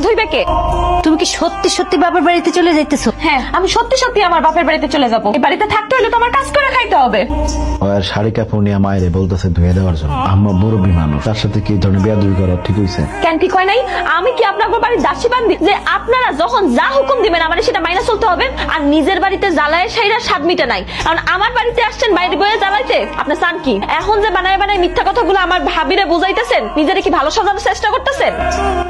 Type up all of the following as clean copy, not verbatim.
ধুইবে কে? তুমি কি সত্যি সত্যি বাবার বাড়িতে চলে যাইতেছো? হ্যাঁ, আমি সত্যি সত্যি আমার বাপের বাড়িতে চলে যাবো। এই বাড়িতে থাকতে হলে তো আমার কাজ করে খাইতে হবে। আর শাড়ি কাপড় নিয়ে মায়ের বলতেছে ধুয়ে দেওয়ার জন্য। আম্মা মুরব্বী মানুষ, তার সাথে কি ধরনের বেয়াদবি করা ঠিক হইছে? কেন ঠিক হয় নাই? আমি কি আপনার বাড়ির দাসী বান্দি যে আপনারা যখন যা হুকুম দিবেন আমার সেটা মাইনা চলতে হবে? আর নিজের বাড়িতে জ্বালায় সেইরা স্বাদ মিটে নাই, কারণ আমার বাড়িতে আসছেন বাইরে বয়ে জ্বালাইতে। আপনি চান কি এখন যে বানায় বানায় মিথ্যা কথাগুলো আমার ভাবিরে বুঝাইতেছেন, নিজেরে কি ভালো সাজানোর চেষ্টা করতেছেন?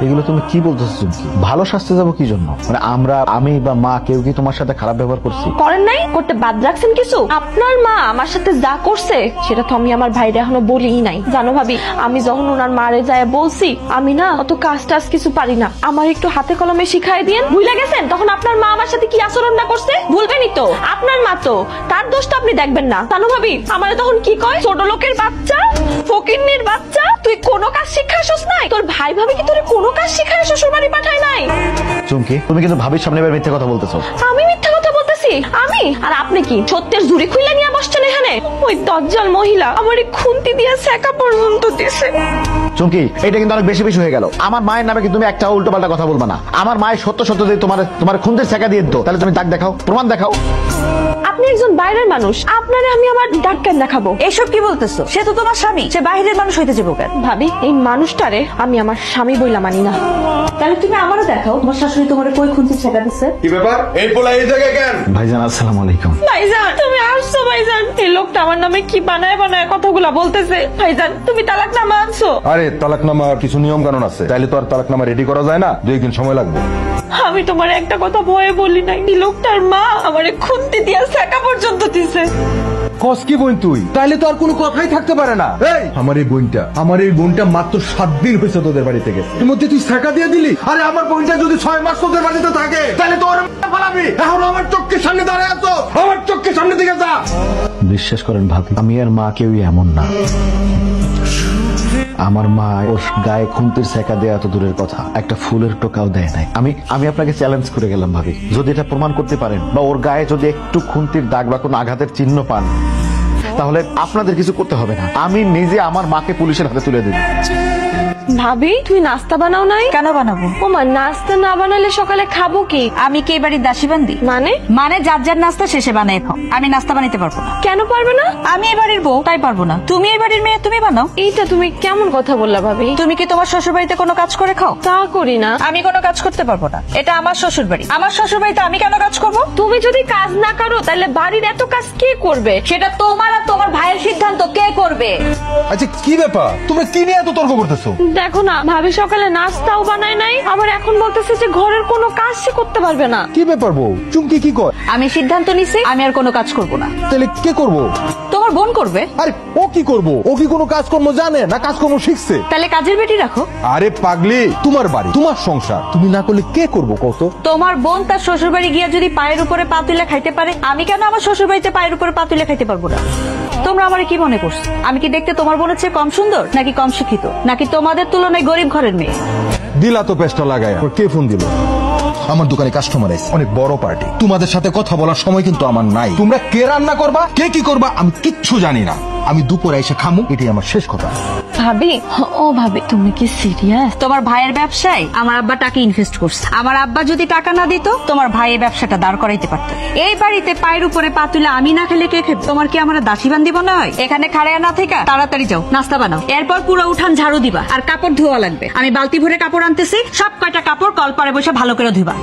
এগুলো তুমি কি বলতেছো? ভালো শাস্তি যাবো কি জন্য? মানে আমি বা মা কেউ কি তোমার সাথে খারাপ ব্যবহার করছি? করেন নাই, করতে বাদ রাখছেন কিছু? আপনার মা আমার সাথে যা করছে সেটা তো আমি আমার ভাইরে এখনো বলিই নাই। জানো ভাবি, আমি যখন ওনার মারে যায় বলছি আমি না অত কাজ টাজ কিছু পারি না, আমার একটু হাতে কলমে শিখাই দিয়েন, ভুলে গেছেন তখন আপনার মা আমার সাথে কি আচরণ না করছে? ভুলবেনই তো, আপনার মা তো, তার দোষ তো আপনি দেখবেন না। জানো ভাবি, আমার তখন কি কয়, ছোট লোকের বাচ্চা, ফকিন্নির বাচ্চা, তুই কোনো কাজ শিক্ষাসস নাই? তোর ভাই ভাবি কি তোর কোনো কাজ শিখায় শ্বশুর বাড়ি পাঠায় নাই? চুমকি, তুমি কিন্তু ভাবির সামনে এবার মিথ্যা কথা বলতেছো। আমি মিথ্যা কথা বলতেছি? আমি আর আপনি কি সত্যের ঝুড়ি খুলে নিয়ে বসছেন এখানে? ওই দজ্জাল মহিলা আমার খুন্তি দিয়ে সেকা পর্যন্ত দিছে। চুমকি, এটা কিন্তু অনেক বেশি বেশি হয়ে গেল। আমার মায়ের নামে কিন্তু তুমি একটা উল্টো পাল্টা কথা বলবা না। আমার মায়ের সত্য সত্য দিয়ে তোমার খুন্তির সেকা দিয়ে দিত, তাহলে তুমি দাগ দেখাও, প্রমাণ দেখাও। আপনি একজন বাইরের মানুষ, আপনারে আমি আমার দাগ কেন দেখাবো? এসব কি বলতেছো? সে তো তোমার স্বামী, সে বাইরের মানুষ হইতে যাবো কেন? ভাবি, এই মানুষটারে আমি আমার স্বামী বইলা মানি না। তাহলে তুমি আমারও দেখাও, তোমার শাশুড়ি তোমার কই খুন্তি ছেঁকা দিচ্ছে। কি ব্যাপার? এই পোলা এই জায়গায় কেন? ভাইজান আসসালামু আলাইকুম। ভাইজান তুমি আসছো? ভাইজান, এই লোকটা আমার নামে কি বানায় বানায় কথাগুলা বলতেছে। ভাইজান, তুমি তালাকনামা আনছো? আরে তালাকনামা কিছু নিয়ম কানুন আছে, তাইলে তো আর তালাকনামা রেডি করা যায় না, 2 দিন সময় লাগবে। আমি তোমার একটা কথা ভয়ে বলি নাই, এই লোকটার মা আমারে খুন্তি দিয়া সেকা পর্যন্ত দিছে। কস কি বোন তুই? তাইলে তো আর কোনো কথাই থাকতে পারে না। এই আমার এই বোনটা মাত্র 7 দিন হয়েছে তোদের বাড়িতে গেছে, এর মধ্যে তুই সেকা দিয়ে দিলি। আরে আমার বোনটা যদি 6 মাস তোদের বাড়িতে থাকে তাহলে তো ওর ফালাবি। এখন আমার চোখের সামনে দাঁড়ায় আছো, আমার চোখের সামনে দিকে যা। বিশ্বাস করেন ভাবি, আমি আর মা কেউই এমন না। আমার মা ওর গায়ে খুন্তির সেকা দেয়া এত দূরের কথা, একটা ফুলের টোকাও দেয় নাই। আমি আপনাকে চ্যালেঞ্জ করে গেলাম ভাবি, যদি এটা প্রমাণ করতে পারেন বা ওর গায়ে যদি একটু খুন্তির দাগ বা কোনো আঘাতের চিহ্ন পান, তাহলে আপনাদের কিছু করতে হবে না, আমি নিজে আমার মাকে পুলিশের হাতে তুলে দেব। ভাবি, তুমি নাস্তা বানাও নাই? কেন বানাবো? ওমা, নাস্তা না বানালে সকালে খাবো কি? আমি কি এই বাড়ির দাসী বান্দি? মানে যার যার নাস্তা শেষে বানাই খাও, আমি নাস্তা বানাইতে পারবো না। কেন পারবে না? আমি এই বাড়ির বউ, তাই পারবো না। তুমি এই বাড়ির মেয়ে, তুমি বানাও। এইটা তুমি কেমন কথা বললা ভাবি? তুমি কি তোমার শ্বশুর বাড়িতে কোনো কাজ করে খাও? তা করি না। আমি কোনো কাজ করতে পারবো না, এটা আমার শ্বশুর বাড়ি। আমার শ্বশুর বাড়িতে আমি কেন কাজ করবো? তুমি যদি কাজ না করো তাহলে বাড়ির এত কাজ কে করবে? সেটা তোমার আর তোমার ভাইয়ের সিদ্ধান্ত, কে করবে। আচ্ছা কি ব্যাপার, তোমরা কি নিয়ে এত তর্ক করতেছো? দেখো না, ভাবি সকালে নাস্তাও বানায় নাই, আবার এখন বলতেছে যে ঘরের কোনো কাজ সে করতে পারবে না। কি ব্যাপার বউ? চুমকি কি কয়? আমি সিদ্ধান্ত নিছি, আমি আর কোনো কাজ করবো না। তাহলে কে করবো? তোমার বোন করবে। আরে ও কি করবো? ও কি কোনো কাজকর্ম জানে না? কাজকর্ম শিখছে? তাহলে কাজের বেটি রাখো। আরে পাগলি, তোমার বাড়ি, তোমার সংসার, তুমি না করলে কে করবো কত? তোমার বোন তার শ্বশুর বাড়ি গিয়া যদি পায়ের উপরে পা তুলে খাইতে পারে, আমি কেন আমার শ্বশুর বাড়িতে পায়ের উপরে পা তুলে খাইতে পারবো না? তোমরা আমারে কি মনে করছো? আমি কি দেখতে তোমার বোনের চেয়ে কম সুন্দর, নাকি কম শিক্ষিত, নাকি তোমাদের তুলনায় গরিব ঘরের মেয়ে? দিলা তো পেস্টা লাগায়। কে ফোন দিল? আমার দোকানে কাস্টমার আছে, অনেক বড় পার্টি। তোমাদের সাথে কথা বলার সময় কিন্তু আমার নাই। তোমরা কে রান্না করবা, কে কি করবা আমি কিচ্ছু জানি না। আমি দুপুরে এসে খামু, এটাই আমার শেষ কথা। ভাবি, ও ভাবি, তুমি কি সিরিয়াস? তোমার ভাইয়ের ব্যবসায় আমার আব্বা টাকা ইনভেস্ট করছে। আমার আব্বা যদি টাকা না দিত, তোমার ভাই এই ব্যবসাটা দাঁড় করাইতে পারত। এই বাড়িতে পায়ের উপরে পা তুলে আমি না খেলে কে খেত? তোমার কি আমার দাসী বান্দি মনে হয়? এখানে খাড়ায় না থেকে তাড়াতাড়ি যাও, নাস্তা বানাও, এরপর পুরো উঠান ঝাড়ু দিবা, আর কাপড় ধোয়া লাগবে। আমি বালতি ভরে কাপড় আনতেছি, সব কয়টা কাপড় কলপারে বসে ভালো করে ধুবা।